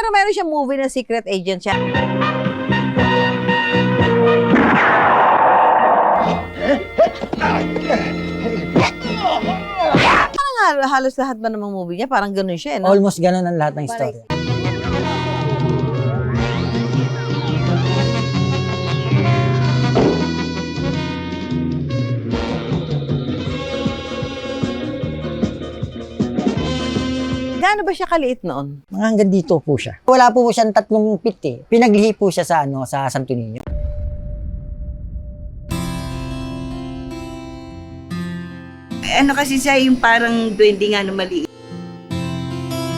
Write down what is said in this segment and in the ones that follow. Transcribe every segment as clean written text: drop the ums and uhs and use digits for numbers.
Pero meron siyang movie na secret agent siya. Parang halos lahat ba ng mga movie niya? Parang ganun siya, no? Almost ganun ang lahat ng story. Gaano ba siya kaliit noon? Mga hanggang dito po siya. Wala po siyang 3 feet eh. Pinaglihi po siya sa sa Santo Niño. Ano kasi siya yung parang duwende nga na maliit.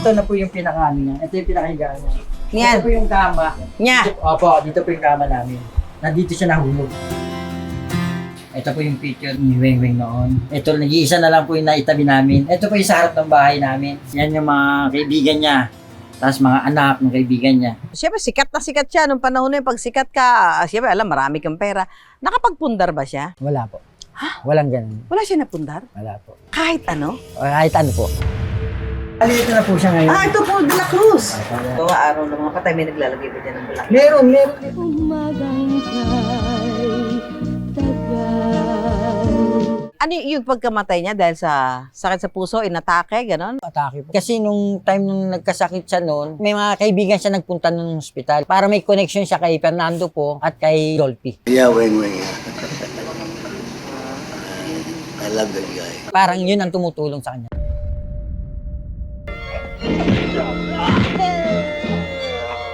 Ito na po yung pinaka-ano niya. Ito yung pinakahigaan niya. Yan. Ito po yung kama. Nya. Opo, dito po yung kama namin. Nandito siya nahulog. Ito po yung picture ni Weng Weng noon. Ito, nag-iisa na lang po yung naitabi namin. Ito po yung sa harap ng bahay namin. Yan yung mga kaibigan niya. Tapos mga anak ng kaibigan niya. Siyempre, sikat na sikat siya. Nung panahon na yun, pag sikat ka, siyempre, alam, marami kang pera. Nakapagpundar ba siya? Wala po. Walang ganun. Wala siya napundar? Wala po. Kahit ano? O, kahit ano po. Alito na po siya ngayon. Ito po, De La Cruz. Gawa araw ng mga patay, may naglalagay ba dyan ng bulak? Meron. Ano yung pagkamatay niya dahil sa sakit sa puso, inatake, ganon? Atake po. Kasi nung time nung nagkasakit siya noon, may mga kaibigan siya nagpunta ng hospital para may connection siya kay Fernando po at kay Dolphy. Yeah, Weng Weng. I love that guy. Parang yun ang tumutulong sa kanya.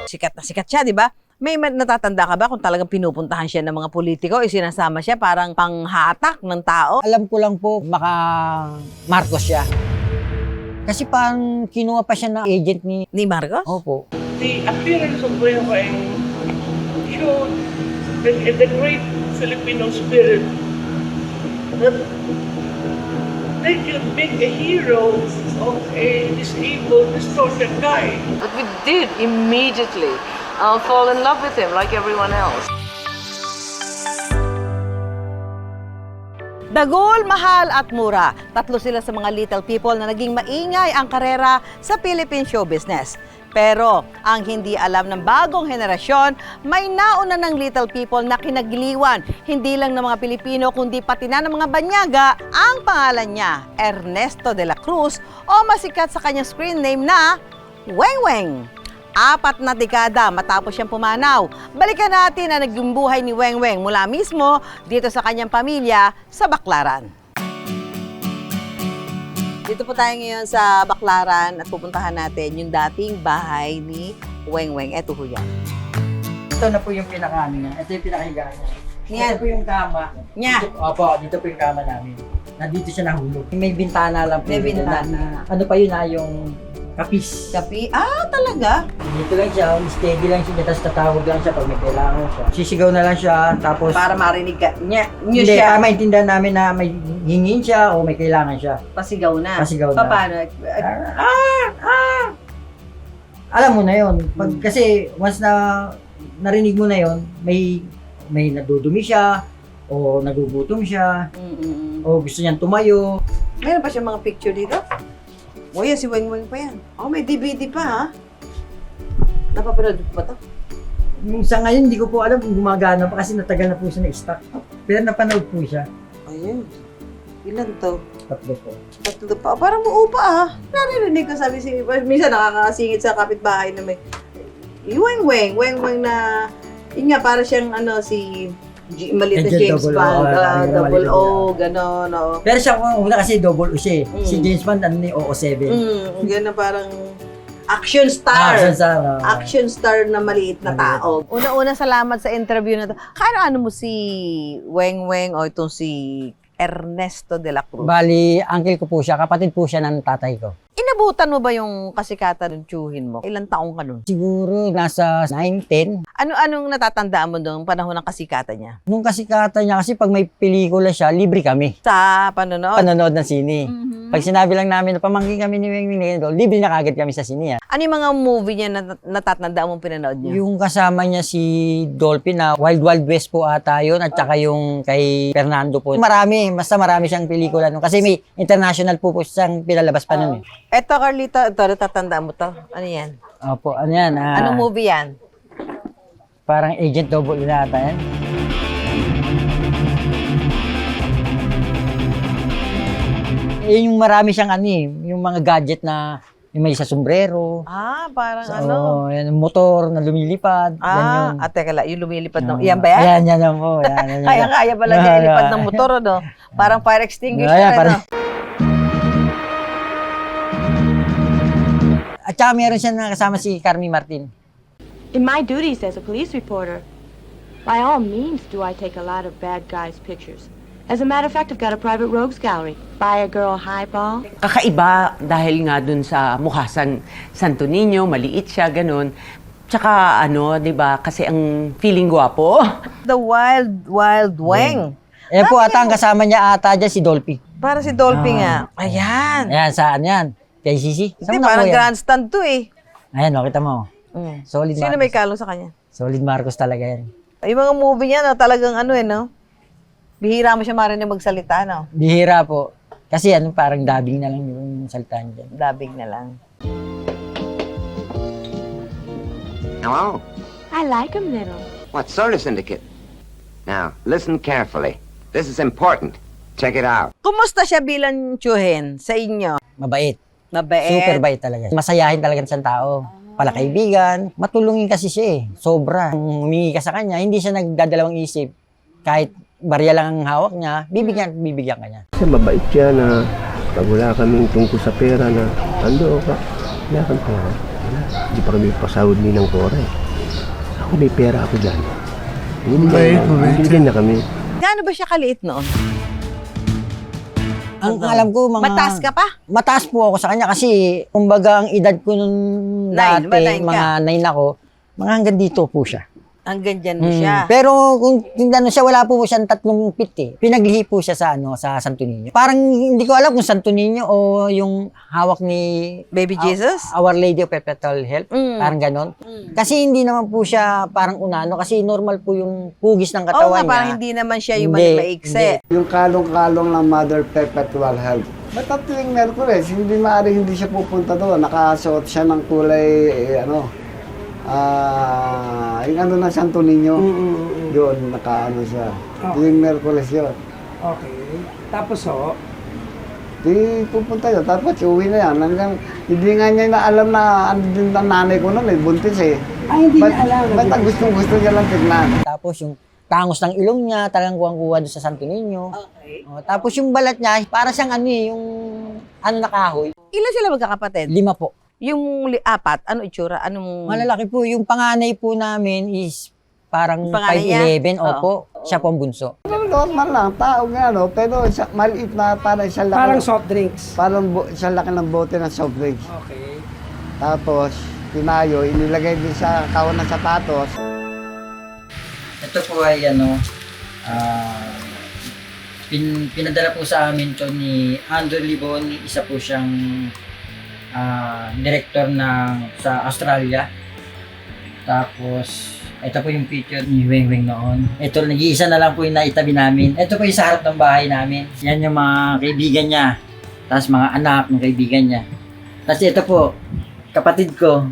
Sikat na sikat siya, di ba? May natatanda ka ba kung talagang pinupuntahan siya ng mga politiko, isinasama siya parang panghatak ng tao? Alam ko lang po, baka Marcos siya. Kasi parang kinuha pa siya na agent ni... Ni Marcos? Opo. The appearance of Weng Weng showed the great Filipino spirit that they can make a hero of a disabled, distorted guy. But we did immediately fall in love with him like everyone else. Dagol, mahal at mura. Tatlo sila sa mga little people na naging maingay ang karera sa Philippine show business. Pero ang hindi alam ng bagong henerasyon, may nauna ng little people na kinagiliwan. Hindi lang ng mga Pilipino, kundi pati na ng mga banyaga. Ang pangalan niya, Ernesto de la Cruz, o masikat sa kanyang screen name na Weng Weng. 4 na dekada matapos siyang pumanaw. Balikan natin ang naging buhay ni Weng Weng mula mismo dito sa kanyang pamilya sa Baclaran. Dito po tayo ngayon sa Baclaran at pupuntahan natin yung dating bahay ni Weng Weng. Eto ho yan. Ito na po yung pinaka-ano niya. Ito yung pinakahigaan niya. Yan. Ito po yung kama. Nya. Opo, dito po yung kama namin. Nandito siya nahulog. May bintana lang po. May dito bintana. Ano pa yun yung kapis. Kapi? Ah, talaga? Dito lang siya, steady lang siya, tapos tatawag lang siya pag may kailangan siya. Sisigaw na lang siya, tapos... Para marinig ka. Nya. Nyo Hindi, siya. para maintindihan namin na may hingin siya o may kailangan siya. Pasigaw na. Pasigaw na. Paano? Alam mo na yon. Kasi once na narinig mo na yon, may nadudumi siya, o nagugutom siya, o gusto niyang tumayo. Meron pa siya mga picture dito? O yan, si Weng Weng pa yan. Oh, may DVD pa ha? Napapanood ba ito? Sa ngayon, hindi ko po alam kung gumagana pa kasi natagal na po siya na-stock. Pero napanood po siya. Ayun. Ilan to? 3 po. 3 pa. Parang buo pa ah. Narinig ko sabi si... Minsan nakakasingit sa kapitbahay na may... Weng Weng. Weng Weng na... Yun nga, para siyang si... Maliit na Agent James double Bond. O, Double maliit O, gano'n. Oh. Pero siya una kasi double O siya eh. Si James Bond ano ni OO7. Gano'n parang... Action star. Action Action star na maliit na tao. Una-una, salamat sa interview na to. Ano mo si Weng Weng o itong si Ernesto de la Cruz? Bali, uncle ko po siya. Kapatid po siya ng tatay ko. Inabutan mo ba yung kasikatan ng tiyuhin mo? Ilang taong ka nun? Siguro nasa 9, 10. Anong natatandaan mo doon panahon ng kasikatan niya? Nung kasikatan niya, kasi pag may pelikula siya, libre kami. Sa panonood? Panonood ng sine. Pag sinabi lang namin na pamangkin kami ni Weng Weng, libre na kagad kami sa sine. Ano yung mga movie niya na natatandaan mong pinanood niya? Yung kasama niya si Dolphy na Wild Wild West po ata yun, at saka yung kay Fernando po. Marami siyang pelikula nun. Kasi may international po siyang pinalabas pa nun eh. Eto, Carlita, ito, natatandaan mo to? Ano yan? Opo, ano yan? Anong movie yan? Parang Agent Double na ata yan. Yung marami siyang yung mga gadget na yung may sa sombrero. Parang So, yan, yung motor na lumilipad. yan yung, teka lang, yung lumilipad ng... Yan ba yan? Yan po. Yan. Kaya pala niya ilipad ng motor, ano? Parang fire extinguisher, ano? At saka meron siya na kasama si Carmi Martin. In my duties as a police reporter, by all means do I take a lot of bad guys' pictures. As a matter of fact, I've got a private rogues gallery. Buy a girl a highball. Kakaiba dahil nga dun sa mukha Santo Niño, maliit siya, ganun. Tsaka di ba, kasi ang feeling gwapo. The Wild Weng. Po ata ang kasama niya ata dyan si Dolphy. Para si Dolphy nga. Ayan. Ayan, saan yan? Kay Sisi. Hindi, parang grandstand to eh. Ayan, kita mo. Solid Sino Marcos. may kalong sa kanya? Solid Marcos talaga yan. Yung mga movie niya, no, talagang no? Bihira mo siya marinig magsalita, no? Bihira po. Kasi parang dubbing na lang yung salita niya. Dubbing na lang. Hello? I like him little. What sort of syndicate? Now, listen carefully. This is important. Check it out. Kumusta siya bilang tsuhin sa inyo? Mabait. Mabait. Super bait talaga. Masayahin talaga sa tao. Palakaibigan. Matulungin kasi siya eh. Sobra. Kung humingi ka sa kanya, hindi siya nagdadalawang isip. Kahit barya lang ang hawak niya, bibigyan ka niya. Kasi mabait siya na pag wala kaming tungkol sa pera na ando ka, wala kang pera. Hindi pa kami pasahod ni ng Cora eh. Ako may pera ako dyan. Hindi din na kami. Gaano ba siya kaliit noon? Ang alam ko, Mataas ka pa? Mataas po ako sa kanya kasi kumbaga ang edad ko nung Nine, dati, ba nine ka? mga 9 ako, mga hanggang dito po siya. Hanggang dyan mo siya. Pero kung tingnan siya, wala po siyang 3 feet eh. Pinaglihi po siya sa sa Santo Niño. Parang hindi ko alam kung Santo Niño o yung hawak ni Baby Jesus? Our Lady of Perpetual Help. Parang ganon. Kasi hindi naman po siya parang unano kasi normal po yung hugis ng Oo nga, katawan niya. parang hindi naman siya yung Hindi, maiksi. Yung kalong-kalong ng Mother Perpetual Help. Ba't at tuwing Merkules, hindi maaaring hindi siya pupunta doon. Nakasuot siya ng kulay, yung na Santo Niño. Yun, nakaano siya. Tuwing Merkules yun. Okay. Tapos Di pupunta yun. Tapos uwi na yan. Hanggang, hindi nga niya na alam na ano din ang nanay ko noon buntis eh. hindi niya alam. Ba't gusto niya lang tignan? Tapos yung tangos ng ilong niya, talagang kuha doon sa Santo Niño. Okay. Tapos yung balat niya, para siyang yung na kahoy. Ilan sila magkakapatid? 5 po. Yung 4, ano itsura? Anong... Malalaki po. Yung panganay po namin is parang Panganay niya? 5'11". Opo. Siya po ang bunso. Normal lang, tao nga no, pero maliit na parang siya laki. Parang soft drinks. Parang siya laki ng bote ng soft drinks. Okay. Tapos, tinayo, inilagay din sa kawan ng sapatos. Ito po ay pinadala po sa amin to ni Andrew Libon. Isa po siyang director sa Australia. Tapos, ito po yung picture ni Weng Weng noon. Ito, nag-iisa na lang po yung naitabi namin. Ito po yung sa harap ng bahay namin. Yan yung mga kaibigan niya. Tapos mga anak ng kaibigan niya. Tapos ito po, kapatid ko.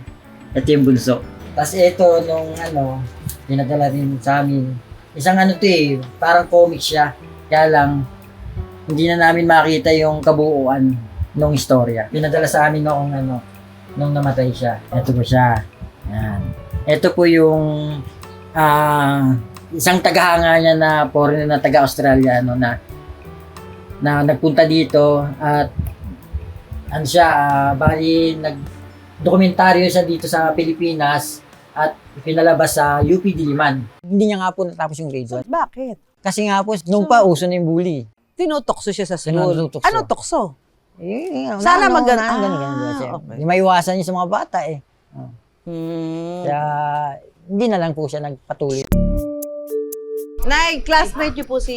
Ito yung bunso. Tapos ito, nung pinadala rin sa amin. Isang parang comic siya. Kaya lang, hindi na namin makita yung kabuuan ng istorya. Pinadala sa amin noong nung namatay siya. Ito po siya. Yan. Ito po yung isang tagahanga niya na foreigner na taga-Australia na nagpunta dito at bali nag-dokumentaryo siya dito sa Pilipinas at pinalabas sa UP Diliman. Hindi niya nga po natapos yung grade 1. Bakit? Kasi nga po, nung pa uso na yung bully. Tinutokso siya sa school. Tinutokso. Ano tokso? Sana maganda. Okay. Di maiwasan niya sa mga bata eh. Kaya hindi na lang po siya nagpatuloy. Classmate niyo po si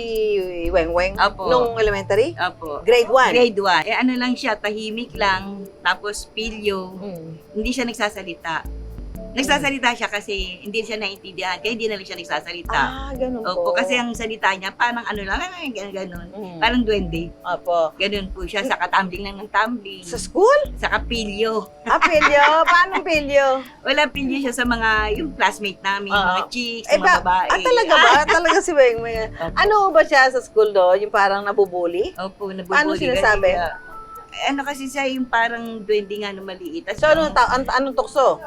Weng Weng? Apo. Nung elementary? Apo. Grade 1? Grade 1. Ano lang siya, tahimik lang, tapos pilyo. Hindi siya nagsasalita. Nagsasalita siya kasi hindi siya naiintindihan, kaya hindi na lang siya nagsasalita. Ganun Opo, kasi ang salita niya, parang ano lang, ganun. Parang duwende. Opo. Ganun po siya, saka tumbling lang ng tumbling. Sa school? Saka pilyo. Pilyo? Paano pilyo? Wala pilyo siya sa mga, yung classmate namin, mga chicks, Eh, mga babae. talaga ba? Talaga si Weng Weng. Ano ba siya sa school doon? Yung parang nabubuli? Opo, nabubuli. Paano sinasabi? Ano kasi siya yung parang duwende nga no maliit. So, anong tukso?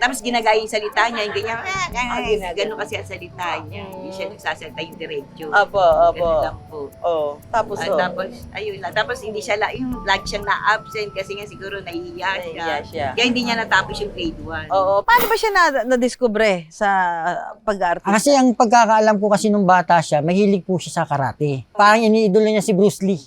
Tapos ginagaya yung salita niya, yung ganyan, ginagaya. gano'n kasi ang salita niya. Hindi siya nagsasalita yung diretso. Opo. Ganun lang po. Oh, tapos Tapos, ayun lang. Tapos hindi siya, yung lagi siyang na-absent kasi nga siguro nahihiya siya. Kaya hindi niya natapos yung grade 1. Oo. Paano ba siya na-discover sa pag-arte? Kasi ang pagkakaalam ko kasi nung bata siya, mahilig po siya sa karate. Parang iniidolo niya si Bruce Lee.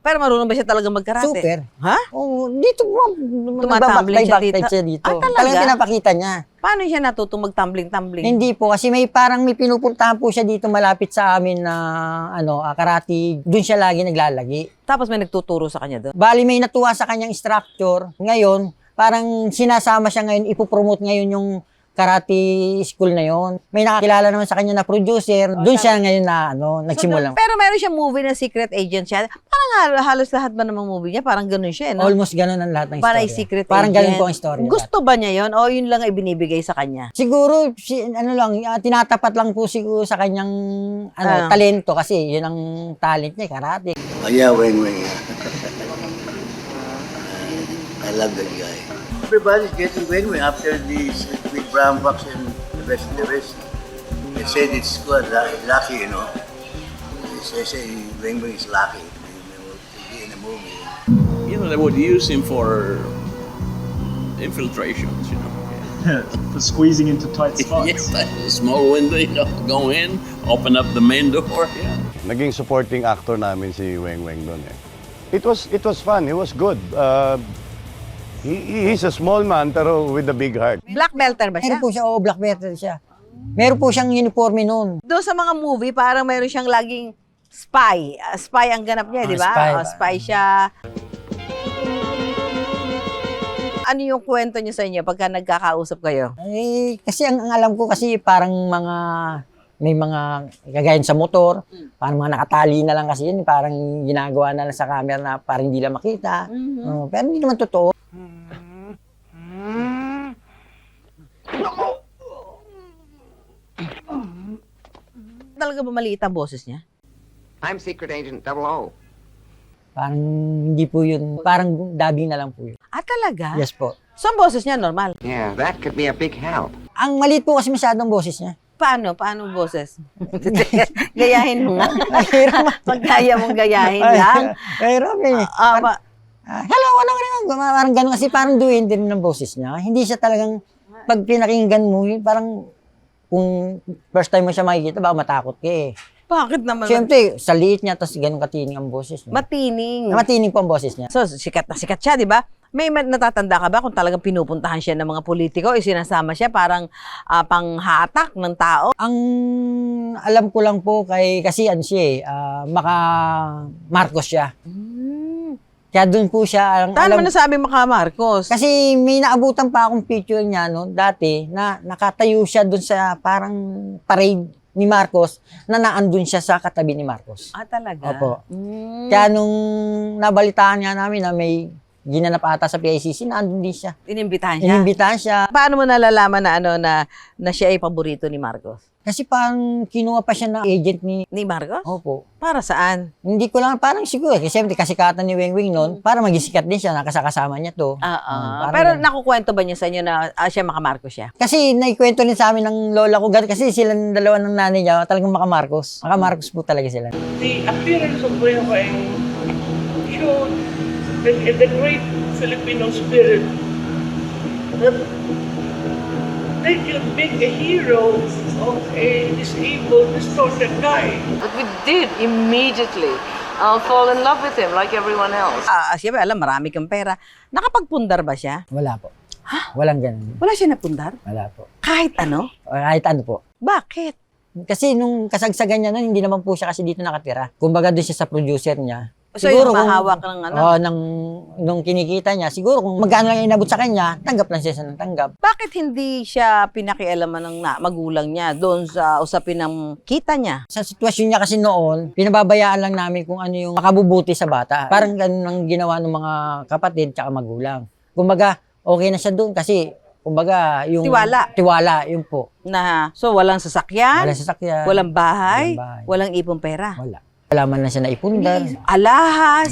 Pero marunong ba siya talaga mag-karate? Super. Ha? Oo, dito po. Tumatambling siya dito? Backtype siya dito. Ah, talaga? Talagang pinapakita niya. Paano siya natutong mag-tumbling-tumbling? Hindi po, kasi may pinupuntahan po siya dito malapit sa amin na karate. Doon siya lagi naglalagi. Tapos may nagtuturo sa kanya doon? Bali may natuwa sa kanyang instructor. Ngayon, parang sinasama siya ngayon, ipopromote ngayon yung karate school na yon. May nakakilala naman sa kanya na producer. Doon siya ngayon na nagsimula. Pero meron siya movie na Secret Agent siya. Parang halos lahat ba namang movie niya? Parang ganun siya, no? Almost ganun ang lahat ng Parang istorya. Secret Parang Agent. ganun po ang istorya. Gusto ba niya yon o yun lang ay binibigay sa kanya? Siguro, tinatapat lang po siguro sa kanyang talento kasi yun ang talent niya, karate. Oh, yeah, Weng Weng. I love that guy. Everybody's getting Weng Weng after this with Brown Box and the rest. They said it's good, lucky, you know. They say Weng Weng is lucky to be in a movie. You know, they would use him for infiltrations, you know. For squeezing into tight spots. Yes, a small window, you know, go in, open up the main door. Yeah. Naging supporting actor namin si Weng Weng doon eh. It was fun, it was good. He's a small man pero with a big heart. Black belter ba siya? Meron po siya, black belt siya. Meron po siyang uniforme noon. Doon sa mga movie, parang meron siyang laging spy. Spy ang ganap niya, di ba? Spy siya. Ano yung kwento niya sa inyo pagka nagkakausap kayo? Kasi ang alam ko kasi parang may mga kagayan sa motor, parang mga nakatali na lang kasi yun, parang ginagawa na lang sa camera na parang hindi lang makita. Pero hindi naman totoo. Talaga ba maliit ang boses niya? I'm Secret Agent 00. Parang hindi po yun, parang dubbing na lang po yun. Talaga? Yes po. So ang boses niya normal? Yeah, that could be a big help. Ang maliit po kasi masyadong boses niya. Paano? Paano ang boses? Gayahin mo nga. Pagkaya mong gayahin lang. Pero hello, parang gano'n kasi parang duwende rin ng boses niya. Hindi siya talagang, pag pinakinggan mo, parang kung first time mo siya makikita, baka matakot ka eh. Bakit naman? Siyempre, sa liit niya, tapos ganun katining ang boses niya. Matining. Matining po ang boses niya. So, sikat na sikat siya, di ba? May natatanda ka ba kung talagang pinupuntahan siya ng mga politiko o sinasama siya parang panghatak ng tao? Ang alam ko lang po kasi ano siya Marcos siya. Kaya doon po siya. Saan mo nasabi maka Marcos? Kasi may naabutan pa akong picture niya dati na nakatayo siya doon sa parang parade ni Marcos na naandun siya sa katabi ni Marcos. Talaga? Opo. Kaya nung nabalitaan niya namin na may ginanap ata sa PICC, naandun din siya. Inimbitahan siya? Inimbitahan siya. Paano mo nalalaman na siya ay paborito ni Marcos? Kasi parang kinuha pa siya na agent ni Marcos? Opo. Para saan? Hindi ko lang, parang siguro. Kasi siyempre kasikatan ni Weng Weng noon, para magisikat din siya, nakasakasama niya to. Pero nakukwento ba niya sa inyo na siya makamarcos siya? Kasi naikwento rin sa amin ng lola ko, kasi silang dalawa ng nanay niya, talagang makamarcos. Makamarcos po talaga sila. The appearance of Weng Weng showed the great Filipino spirit that they can make a hero of a disabled, distorted guy. But we did immediately fall in love with him like everyone else. Siyempre, alam, marami kang pera. Nakapagpundar ba siya? Wala po. Walang ganun. Wala siya napundar? Wala po. Kahit ano? Kahit ano po. Bakit? Kasi nung kasagsagan niya nun, hindi naman po siya kasi dito nakatira. Kumbaga doon siya sa producer niya. So yung mahawak ng ano? Oo, nung kinikita niya, siguro kung magkano lang inabot sa kanya, tanggap lang siya ng tanggap. Bakit hindi siya pinakialaman ng magulang niya doon sa usapin ng kita niya? Sa sitwasyon niya kasi noon, pinababayaan lang namin kung ano yung makabubuti sa bata. Parang ganun ang ginawa ng mga kapatid tsaka magulang. Kumbaga, okay na siya doon kasi kumbaga yung tiwala yun po. So walang sasakyan, walang bahay, walang ipong pera. Wala man lang siya naipundar. Alahas.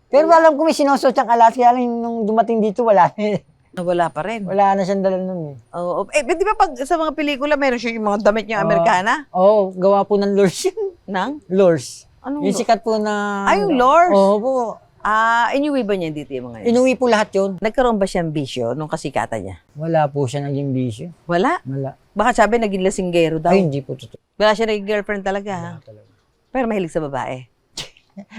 Pero alam ko may sinusot siyang alahas, kaya lang nung dumating dito wala na. Wala pa rin. Wala na siyang dala nun eh. Oo. Di ba pag sa mga pelikula, meron siya yung mga damit niyang Amerikana? Oo, gawa po ng lures yun. Nang? Lures. Anong yung sikat po na... yung lures? Oo po. Inuwi ba niya dito yung mga yun? Inuwi po lahat yun. Nagkaroon ba siyang bisyo nung kasikatan niya? Wala po siya naging bisyo. Wala? Baka sabi naging lasinggero daw. Ay, hindi po totoo. Wala siya naging girlfriend talaga, ha? Pero mahilig sa babae.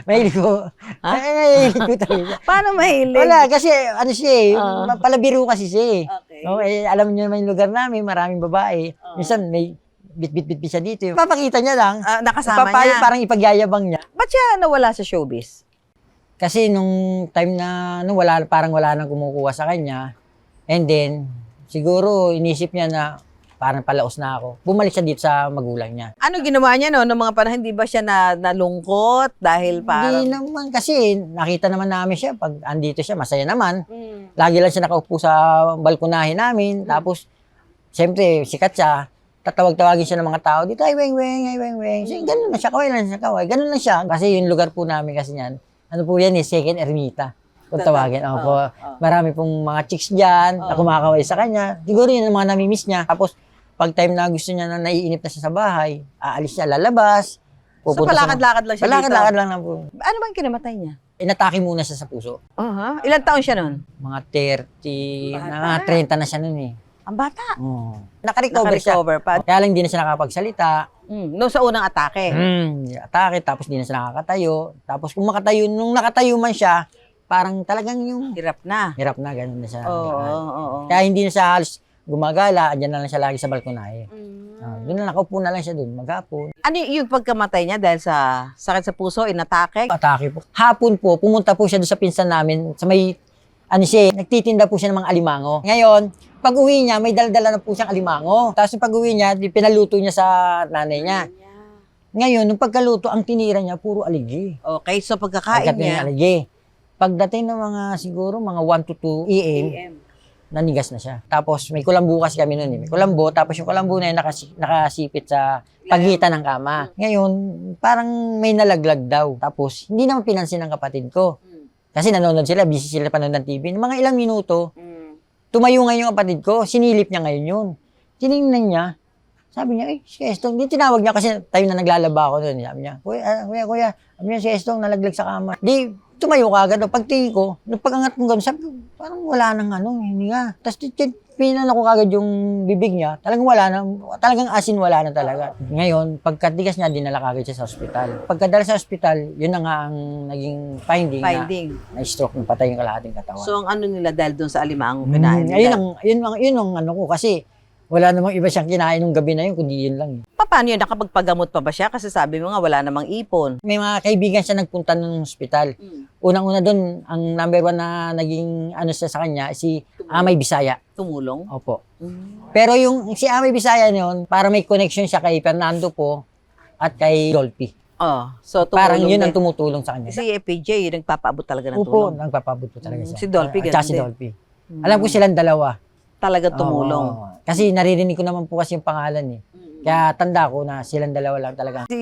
Mahilig ko. Mahilig ko talaga. Paano mahilig? Wala, kasi ano siya eh, palabiro kasi siya eh. Okay. Alam niyo naman yung lugar namin, maraming babae. Minsan may bit siya dito. Papakita niya lang. Nakasama niya. Parang ipagyayabang niya. Ba't siya nawala sa showbiz? Kasi nung time na parang wala nang kumukuha sa kanya, and then siguro inisip niya na parang palaos na ako. Bumalik siya dito sa magulang niya. Ano ginawa niya noong mga panahon? Hindi ba siya nalungkot dahil parang... Hindi naman kasi nakita naman namin siya pag andito siya, masaya naman. Lagi lang siya nakaupo sa balkonahin namin. Tapos, siyempre, sikat siya. Tatawag-tawagin siya ng mga tao dito, ay weng. Ganun na siya, kaway lang siya, kaway. Ganun lang siya. Kasi yung lugar po namin kasi yan, ano po yan eh, second ermita. Kung tawagin. Marami pong mga chicks dyan na kumakaway sa kanya. Siguro yun ang mga namimiss niya. Tapos, pag time na gusto niya na naiinip na siya sa bahay, aalis siya, lalabas. So, palakad-lakad lang siya dito? Palakad-lakad lang po. Ano bang kinamatay niya? Inatake muna siya sa puso. Ilang taon siya nun? Mga 30 na siya nun eh. Ang bata? Nakarecover siya. Pa. Kaya lang hindi na siya nakapagsalita. No, sa unang atake? Atake, tapos hindi na siya nakakatayo. Tapos kung nung nakatayo man siya, parang talagang yung... Hirap na, ganun na siya. Kaya hindi na siya halos gumagala, andyan na lang siya lagi sa balkonahe. Doon na nakaupo na lang siya doon, maghapon. Ano yung pagkamatay niya dahil sa sakit sa puso, inatake? Atake po. Hapon po, pumunta po siya doon sa pinsan namin, sa may, nagtitinda po siya ng mga alimango. Ngayon, pag uwi niya, may daldala na po siyang alimango. Tapos pag uwi niya, pinaluto niya sa nanay niya. Ngayon, nung pagkaluto, ang tinira niya, puro aligi. Okay, so pagkakain niya? Aligi. Pagdating ng mga, siguro, mga 1 to 2 AM, nanigas na siya. Tapos may kulambo kasi kami noon eh. May kulambo, tapos yung kulambo na yun nakasipit sa pagitan ng kama. Ngayon, parang may nalaglag daw. Tapos hindi naman pinansin ng kapatid ko. Kasi nanonood sila, busy sila panood ng TV. Mga ilang minuto, tumayo ngayon yung kapatid ko, sinilip niya ngayon yun. Tinignan niya, sabi niya, si Estong, di tinawag niya kasi tayo na naglalaba ako doon. Sabi niya, kuya, sabi niya, si Estong nalaglag sa kama. Di, tumayo ka agad. Pagtingin ko, nung pag-angat mo gano'n, sabi ko, parang wala nang hininga. Tapos pinano ko kagad yung bibig niya, talagang asin wala na talaga. Ngayon, pagkatigas niya, dinala kagad siya sa ospital. Pagkadala sa ospital, yun na nga ang naging finding. Na stroke, ng patay yung kalahating katawan. So, ang ano nila dahil doon sa alimango kinain nila? Yun ang ano ko, kasi wala namang iba siyang kinain nung gabi na yun, kundi yun lang. Paano yun? Nakapagpagamot pa ba siya? Kasi sabi mo nga, wala namang ipon. May mga kaibigan siya nagpunta ng ospital. Unang-una doon, ang number 1 na naging siya sa kanya, si Amay Bisaya. Tumulong? Opo. Pero yung si Amay Bisaya yun, para may connection siya kay Fernando po at kay Dolphy. So parang yun ang tumutulong sa kanya. Si FPJ, nagpapaabot talaga ng Opo, tulong. nagpapaabot po talaga siya. Si Dolphy, ganun din. Si Dolphy. Alam ko silang dalawa. Talaga tumulong. Kasi naririnig ko naman po kasi yung pangalan eh. Kaya tanda ko na silang dalawa lang talaga. Si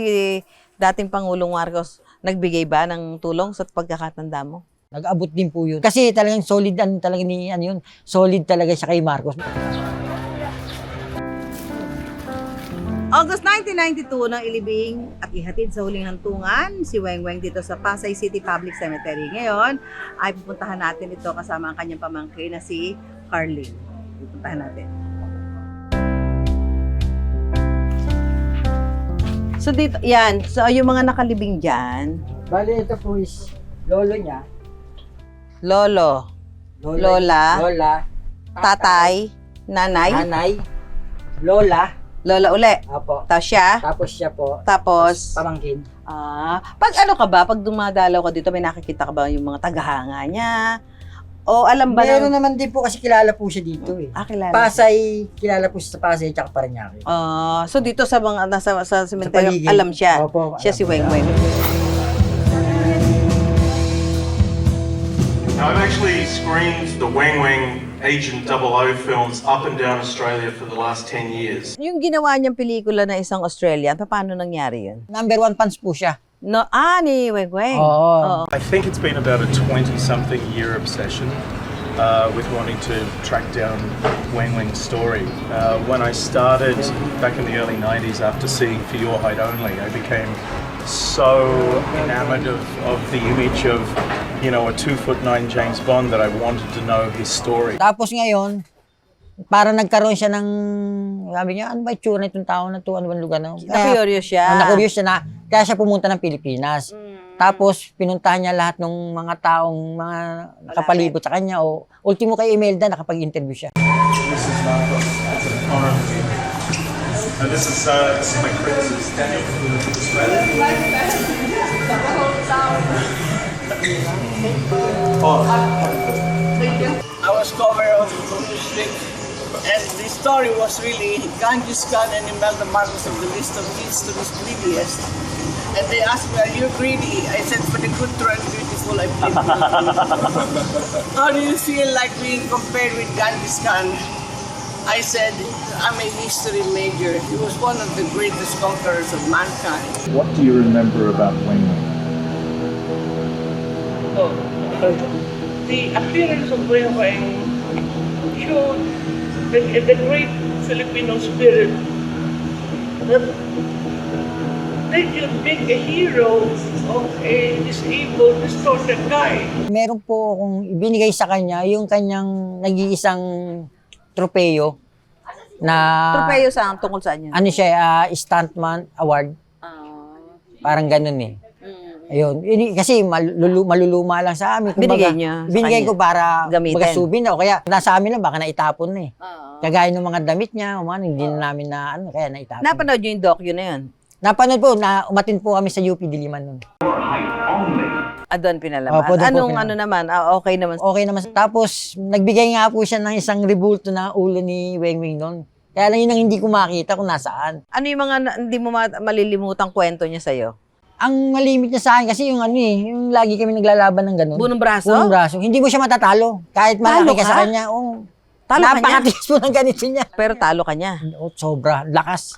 dating Pangulong Marcos, nagbigay ba ng tulong sa pagkakatanda mo? Nag-abot din po yun. Kasi talagang solid talaga solid talaga siya kay Marcos. August 1992 nang ilibing at ihatid sa huling hantungan si Weng Weng dito sa Pasay City Public Cemetery. Ngayon ay pupuntahan natin ito kasama ang kanyang pamangkin na si Carlene. Pupuntahan natin. So dito, yan. So yung mga nakalibing dyan. Bali, ito po is lolo niya. Lolo. Lola. Lola. Tatay. Nanay. Nanay. Lola. Lola uli. Apo. Tapos siya. Tapos siya po. Tapos. Pamangkin. Pag ano ka ba, pag dumadalaw ka dito, may nakikita ka ba yung mga tagahanga niya? O alam ba Meron naman din po kasi kilala po siya dito eh. Kilala. Pasay, kilala po siya sa Pasay tsaka Parañaque. So dito sa mga sa sementeryo, paligid. alam siya. Opo, Siya alam si po. Weng Weng. Now, I've actually screened the Wang Wang Agent 00 films up and down Australia for the last 10 years. Yung ginawa niyang pelikula na isang Australian, paano nangyari yun? Number 1 fans po siya. No, ni Weng Weng. Oo. I think it's been about a 20-something year obsession with wanting to track down Wang Weng's story. When I started back in the early 90s after seeing For Your Height Only, I became so enamored of the image of, you know, a 2'9" James Bond that I wanted to know his story. Tapos ngayon, para nagkaroon siya ng, sabi niya, ano ba itsura na itong tao na ito? Ano ba lugar na? Na-curious siya. Na-curious siya na, kaya siya pumunta ng Pilipinas. Tapos, pinuntahan niya lahat ng mga taong, mga nakapalibot sa kanya. O, ultimo kay Imelda, nakapag-interview siya. This is Marco. It's an honor for me. And this is my critic, Daniel from Australia. I was cover of Newsweek, and the story was really Genghis Khan and Imelda Marcos of the list of kids to his greediest. And they asked me, "Are you greedy?" I said, "For the good, true, and beautiful, I plead greedy." How do you feel like being compared with Genghis Khan? I said, "I'm a history major. He was one of the greatest conquerors of mankind." What do you remember about Wang Weng? The appearance of Weng Weng showed the great Filipino spirit that they could make a hero of a disabled, distorted guy. Meron po akong ibinigay sa kanya yung kanyang nag-iisang tropeyo na... Tropeyo saan? Tungkol saan yun? Ano siya, Stuntman Award. Parang ganun eh. Ayun. Kasi maluluma lang sa amin. Binigay niya sa Binigay kanya. ko para Gamitin. magasubin na. O kaya nasa amin lang, baka naitapon na eh. Kagaya ng mga damit niya, hindi na namin na kaya naitapon. Napanood niyo yung docu na yun? Napanood po, umatin po kami sa UP Diliman nun. Doon pinalaman. Opo, doon po Anong pinalaman. ano naman? Okay naman. Okay naman. Tapos, nagbigay nga po siya ng isang rebulto na ulo ni Weng Weng nun. Kaya lang yun ang hindi ko makita kung nasaan. Ano yung mga hindi mo malilimutang kwento niya sa'yo? Ang malimit niya sa akin kasi yung yung lagi kami naglalaban ng ganun. Bunong braso? Bunong braso. Hindi mo siya matatalo. Kahit malaki ka sa kanya. Oh, Talo ka niya? napakatigas mo ng ganito niya. Pero talo ka niya. Oh, sobra. Lakas.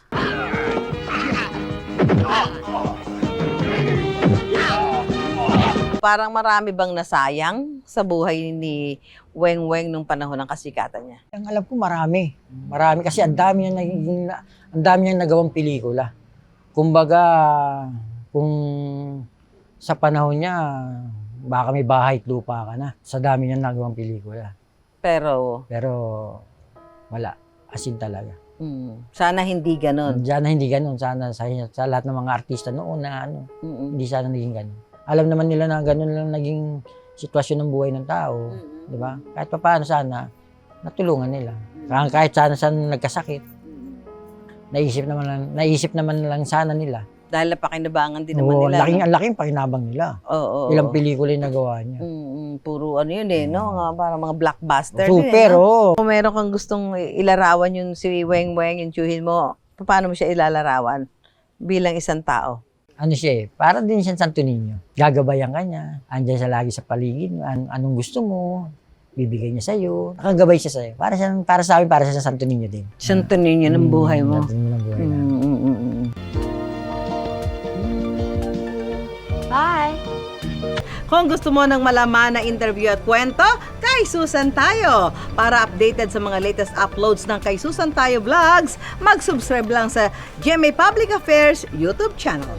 Parang marami bang nasayang sa buhay ni Weng Weng nung panahon ng kasikatan niya? Ang alam ko marami. Marami kasi ang dami niyang nagawang pelikula. Kumbaga, kung sa panahon niya, baka may bahay at lupa ka na. Sa dami niyang nagawang pelikula. Pero wala. Asin talaga. Sana hindi ganun. Sana hindi ganun. Sana sa lahat ng mga artista noon na hindi sana naging ganun. Alam naman nila na ganun lang naging sitwasyon ng buhay ng tao. Di ba? Kahit pa paano sana, natulungan nila. Kahit sana nagkasakit. Naisip naman lang sana nila. Dahil napakinabangan din naman nila. Ang laking pakinabang nila. Ilang pelikula yung nagawa niya. Puro ano yun eh, no? Para mga blockbuster. Super, no? Kung meron kang gustong ilarawan yung si Weng Weng, yung tsuhin mo, paano mo siya ilalarawan bilang isang tao? Ano siya eh, para din siyang Santo Niño. Gagabayan ka niya, andyan siya lagi sa paligid, anong gusto mo, bibigay niya sa'yo, nakagabay siya sa'yo. Para sa amin, para siya sa Santo Niño din. Santo Niño ng buhay mo. Santo Niño ng buhay namin. Bye! Kung gusto mo ng malaman na interview at kwento, kay Susan tayo. Para updated sa mga latest uploads ng kay Susan tayo vlogs, mag-subscribe lang sa GMA Public Affairs YouTube channel.